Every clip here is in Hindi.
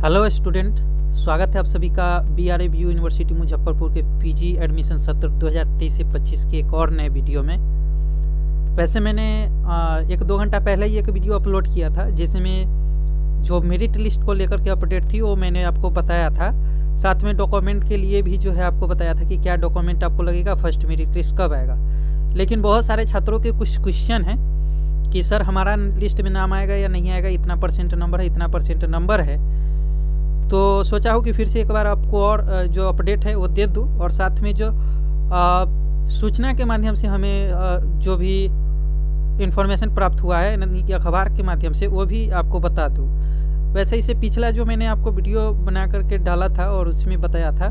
हेलो स्टूडेंट, स्वागत है आप सभी का BRABU यूनिवर्सिटी मुजफ्फरपुर के पीजी एडमिशन सत्र 2023 से 25 के एक और नए वीडियो में। वैसे मैंने 1-2 घंटा पहले ही एक वीडियो अपलोड किया था जिसमें जो मेरिट लिस्ट को लेकर के अपडेट थी वो मैंने आपको बताया था। साथ में डॉक्यूमेंट के लिए भी जो है आपको बताया था कि क्या डॉक्यूमेंट आपको लगेगा, फर्स्ट मेरिट लिस्ट कब आएगा। लेकिन बहुत सारे छात्रों के कुछ क्वेश्चन हैं कि सर हमारा लिस्ट में नाम आएगा या नहीं आएगा, इतना परसेंट नंबर है, इतना परसेंट नंबर है। तो सोचा हो कि फिर से एक बार आपको और जो अपडेट है वो दे दूँ, और साथ में जो सूचना के माध्यम से हमें जो भी इन्फॉर्मेशन प्राप्त हुआ है यानी कि अखबार के माध्यम से, वो भी आपको बता दूँ। वैसे इसे पिछला जो मैंने आपको वीडियो बना करके डाला था और उसमें बताया था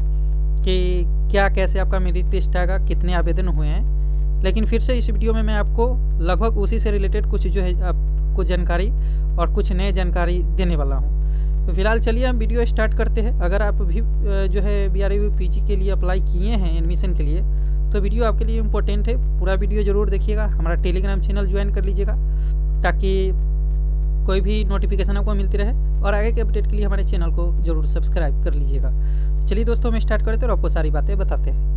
कि क्या कैसे आपका मेरिट लिस्ट आएगा, कितने आवेदन हुए हैं। लेकिन फिर से इस वीडियो में मैं आपको लगभग उसी से रिलेटेड कुछ जो है आपको जानकारी और कुछ नए जानकारी देने वाला हूँ। तो फिलहाल चलिए हम वीडियो स्टार्ट करते हैं। अगर आप भी जो है BRABU पीजी के लिए अप्लाई किए हैं एडमिशन के लिए, तो वीडियो आपके लिए इम्पोर्टेंट है। पूरा वीडियो ज़रूर देखिएगा। हमारा टेलीग्राम चैनल ज्वाइन कर लीजिएगा ताकि कोई भी नोटिफिकेशन आपको मिलती रहे, और आगे के अपडेट के लिए हमारे चैनल को ज़रूर सब्सक्राइब कर लीजिएगा। तो चलिए दोस्तों, हम स्टार्ट करते हैं और आपको सारी बातें बताते हैं।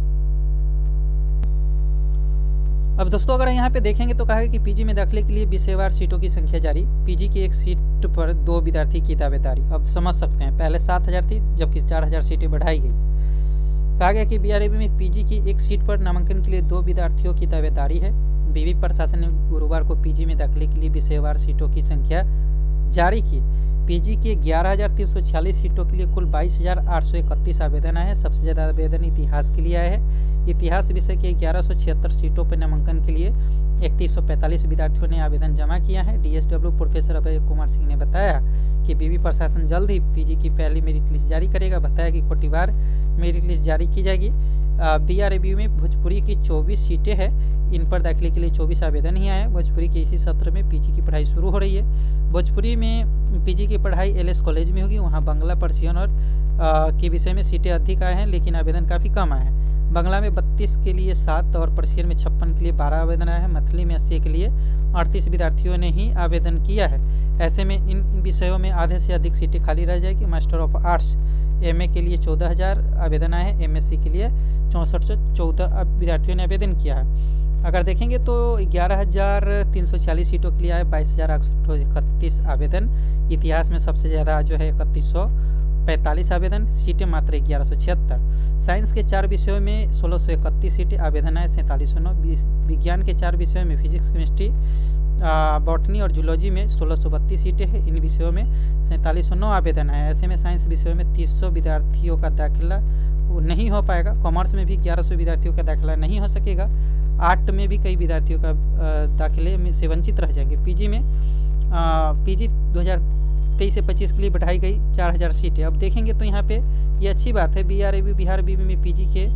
अब दोस्तों अगर यहाँ पे देखेंगे तो कहा है कि पीजी में दाखिले के लिए विषयवार सीटों की संख्या जारी। पीजी की एक सीट पर 2 विद्यार्थी की दावेदारी। अब समझ सकते हैं, पहले 7000 थी जबकि 4000 सीटें बढ़ाई गई। कहा गया कि BRABU में पीजी की एक सीट पर नामांकन के लिए 2 विद्यार्थियों की दावेदारी है। विवि प्रशासन ने गुरुवार को पीजी में दाखिले के लिए विषयवार सीटों की संख्या जारी की। पीजी के 11,346 सीटों के लिए कुल 22,831 आवेदन आए हैं। सबसे ज़्यादा आवेदन इतिहास के लिए आए हैं। इतिहास विषय के 1176 सीटों पर नामांकन के लिए 3145 विद्यार्थियों ने आवेदन जमा किया है। DSW प्रोफेसर अभय कुमार सिंह ने बताया कि विवि प्रशासन जल्द ही पीजी की पहली मेरिट लिस्ट जारी करेगा। बताया कि कोटिवार मेरिट लिस्ट जारी की जाएगी। BRABU में भोजपुरी की 24 सीटें हैं। इन पर दाखिले के लिए 24 आवेदन ही आए हैं। भोजपुरी के इसी सत्र में पीजी की पढ़ाई शुरू हो रही है। भोजपुरी में पीजी की पढ़ाई LS कॉलेज में होगी। वहाँ बांग्ला, पर्शियन और के विषय में सीटें अधिक आए हैं, लेकिन आवेदन काफ़ी कम आए हैं। बांग्ला में 32 के लिए 7 और पर्शियन में 56 के लिए 12 आवेदन आए हैं। मैथिली में 80 के लिए 38 विद्यार्थियों ने ही आवेदन किया है। ऐसे में इन विषयों में आधे से अधिक सीटें खाली रह जाएगी। मास्टर ऑफ आर्ट्स MA के लिए 14,000 आवेदन आए हैं। MSc के लिए 6414 विद्यार्थियों ने आवेदन किया है। अगर देखेंगे तो 11,340 सीटों के लिए आए 22,831 आवेदन। इतिहास में सबसे ज़्यादा जो है 3145 आवेदन, सीटें मात्र 1176। साइंस के 4 विषयों में 1631 सीटें, आवेदन आए 4709। विज्ञान के 4 विषयों में फिजिक्स, केमिस्ट्री, बॉटनी और जूलॉजी में 1632 सीटें हैं। इन विषयों में 4709 आवेदन है। ऐसे में साइंस विषयों में 300 विद्यार्थियों का दाखिला नहीं हो पाएगा। कॉमर्स में भी 1100 विद्यार्थियों का दाखिला नहीं हो सकेगा। आर्ट में भी कई विद्यार्थियों का दाखिले में से वंचित रह जाएंगे। पीजी में पीजी 2023 से 25 के लिए बढ़ाई गई 4000 सीटें। अब देखेंगे तो यहाँ पे ये अच्छी बात है। BRABU में पीजी के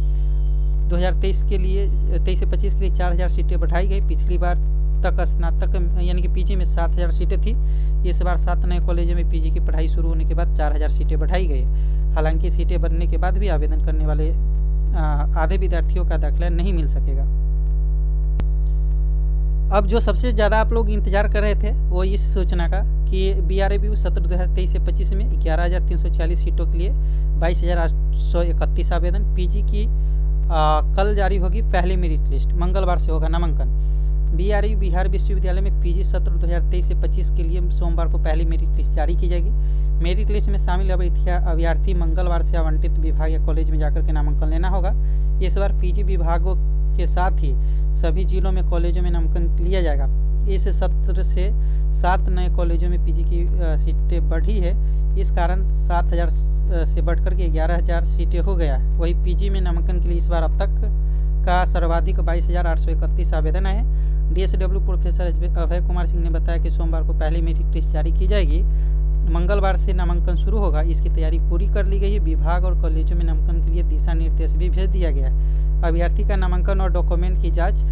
2023 के लिए 23 से 25 के लिए 4000 सीटें बढ़ाई गई। पिछली बार तक स्नातक यानी कि पीजी में 7000 सीटें थी। इस बार 7 नए कॉलेजों में पीजी की पढ़ाई शुरू होने के बाद 4000 सीटें बढ़ाई गई। हालांकि सीटें बनने के बाद भी आवेदन करने वाले आधे विद्यार्थियों का दाखिला नहीं मिल सकेगा। अब जो सबसे ज़्यादा आप लोग इंतजार कर रहे थे वो इस सूचना का कि BRABU सत्र 2023 से 25 में 11,340 सीटों के लिए 22,831 आवेदन। पीजी की कल जारी होगी पहली मेरिट लिस्ट। मंगलवार से होगा नामांकन। BRABU बिहार विश्वविद्यालय में पीजी सत्र 2023 से 25 के लिए सोमवार को पहली मेरिट लिस्ट जारी की जाएगी। मेरिट लिस्ट में शामिल अभ्यर्थी मंगलवार से आवंटित विभाग या कॉलेज में जाकर के नामांकन लेना होगा। इस बार पीजी विभागों के साथ ही सभी जिलों में कॉलेजों में नामांकन लिया जाएगा। इस सत्र से 7 नए कॉलेजों में पीजी की सीटें बढ़ी है। इस कारण 7000 से बढ़कर के 11,000 सीटें हो गया है। वही पीजी में नामांकन के लिए इस बार अब तक का सर्वाधिक 22,831 आवेदन आए हैं। DSW प्रोफेसर अभय कुमार सिंह ने बताया कि सोमवार को पहली मेरिट लिस्ट जारी की जाएगी। मंगलवार से नामांकन शुरू होगा। इसकी तैयारी पूरी कर ली गई है। विभाग और कॉलेजों में नामांकन के लिए दिशा निर्देश भी भेज दिया गया है। अभ्यर्थी का नामांकन और डॉक्यूमेंट की जांच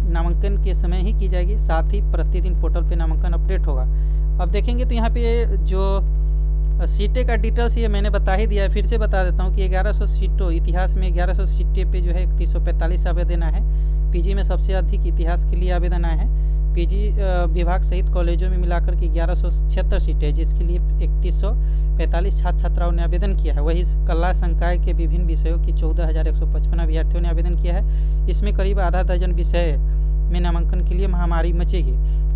नामांकन के समय ही की जाएगी। साथ ही प्रतिदिन पोर्टल पे नामांकन अपडेट होगा। अब देखेंगे तो यहाँ पे जो सीटें का डिटेल्स ये मैंने बता ही दिया है। फिर से बता देता हूँ कि 1100 सीटों, इतिहास में 1100 सीटें पे जो है 3145 आवेदन आए हैं। पीजी में सबसे अधिक इतिहास के लिए आवेदन आए हैं। पीजी विभाग सहित कॉलेजों में मिलाकर के 1176 सीटें, जिसके लिए 45 छात्र छात्राओं ने आवेदन किया है। वहीं कला संकाय के विभिन्न विषयों की 14,155 अभ्यर्थियों ने आवेदन किया है। इसमें करीब आधा दर्जन विषय में नामांकन के लिए महामारी मचेगी।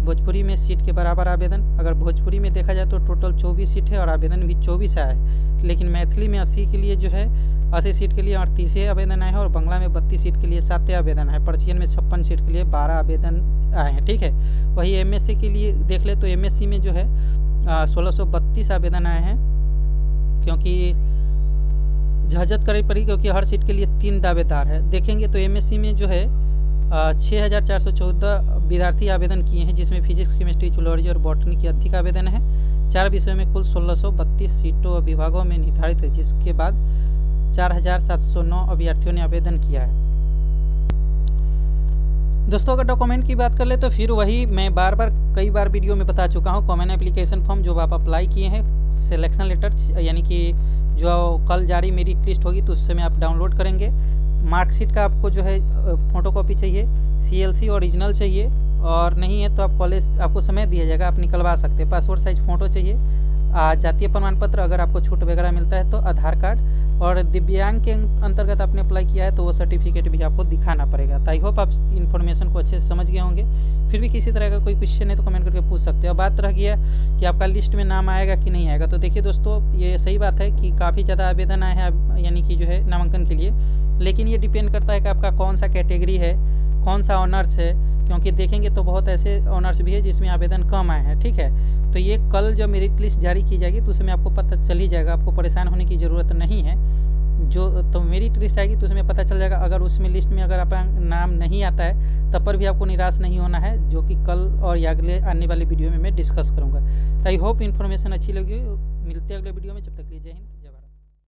भोजपुरी में सीट के बराबर आवेदन, अगर भोजपुरी में देखा जाए तो टोटल 24 सीट है और आवेदन भी 24 आया है। लेकिन मैथिली में 80 के लिए जो है 80 सीट के लिए 38 आवेदन आए हैं और बंगला में 32 सीट के लिए 7 आवेदन आए। पर्चियन में 56 सीट के लिए 12 आवेदन आए हैं। ठीक है, वही एमएससी के लिए देख ले तो एमएससी में जो है 1632 आवेदन आए हैं, क्योंकि झहजत करनी पड़ी क्योंकि हर सीट के लिए 3 दावेदार है। देखेंगे तो एमएससी में जो है 6,414 विद्यार्थी आवेदन किए हैं, जिसमें फिजिक्स, केमिस्ट्री, जूलॉजी और बॉटनी की अधिक आवेदन है। 4 विषयों में कुल 1632 सीटों और विभागों में निर्धारित है, जिसके बाद 4,709 अभ्यर्थियों ने आवेदन किया है। दोस्तों अगर डॉक्यूमेंट की बात कर ले तो फिर वही मैं कई बार वीडियो में बता चुका हूँ। कॉमन एप्लीकेशन फॉर्म जो आप अप्लाई किए हैं, सिलेक्शन लेटर यानी कि जो कल जारी मेरिट लिस्ट होगी तो उससे में आप डाउनलोड करेंगे। मार्कशीट का आपको जो है फ़ोटोकॉपी चाहिए, CLC ओरिजिनल चाहिए, और नहीं है तो आप कॉलेज आपको समय दिया जाएगा, आप निकलवा सकते हैं। पासपोर्ट साइज फ़ोटो चाहिए, जातीय प्रमाण पत्र, अगर आपको छूट वगैरह मिलता है तो आधार कार्ड, और दिव्यांग के अंतर्गत आपने अप्लाई किया है तो वो सर्टिफिकेट भी आपको दिखाना पड़ेगा। तो आई होप आप इन्फॉर्मेशन को अच्छे से समझ गए होंगे। फिर भी किसी तरह का कोई क्वेश्चन है तो कमेंट करके पूछ सकते हैं। अब बात रह गया कि आपका लिस्ट में नाम आएगा कि नहीं आएगा, तो देखिए दोस्तों ये सही बात है कि काफ़ी ज़्यादा आवेदन आए हैं यानी कि जो है नामांकन के लिए, लेकिन ये डिपेंड करता है कि आपका कौन सा कैटेगरी है, कौन सा ऑनर्स है, क्योंकि देखेंगे तो बहुत ऐसे ऑनर्स भी है जिसमें आवेदन कम आए हैं। ठीक है, तो ये कल जब मेरिट लिस्ट जारी की जाएगी तो उसमें आपको पता चल ही जाएगा, आपको परेशान होने की ज़रूरत नहीं है। जो तो मेरिट लिस्ट आएगी तो उसमें पता चल जाएगा। अगर उसमें लिस्ट में अगर आपका नाम नहीं आता है तब पर भी आपको निराश नहीं होना है, जो कि कल और या अगले आने वाले वीडियो में मैं डिस्कस करूँगा। तो आई होप इन्फॉर्मेशन अच्छी लगी। मिलते हैं अगले वीडियो में, जब तक के लिए जय हिंद।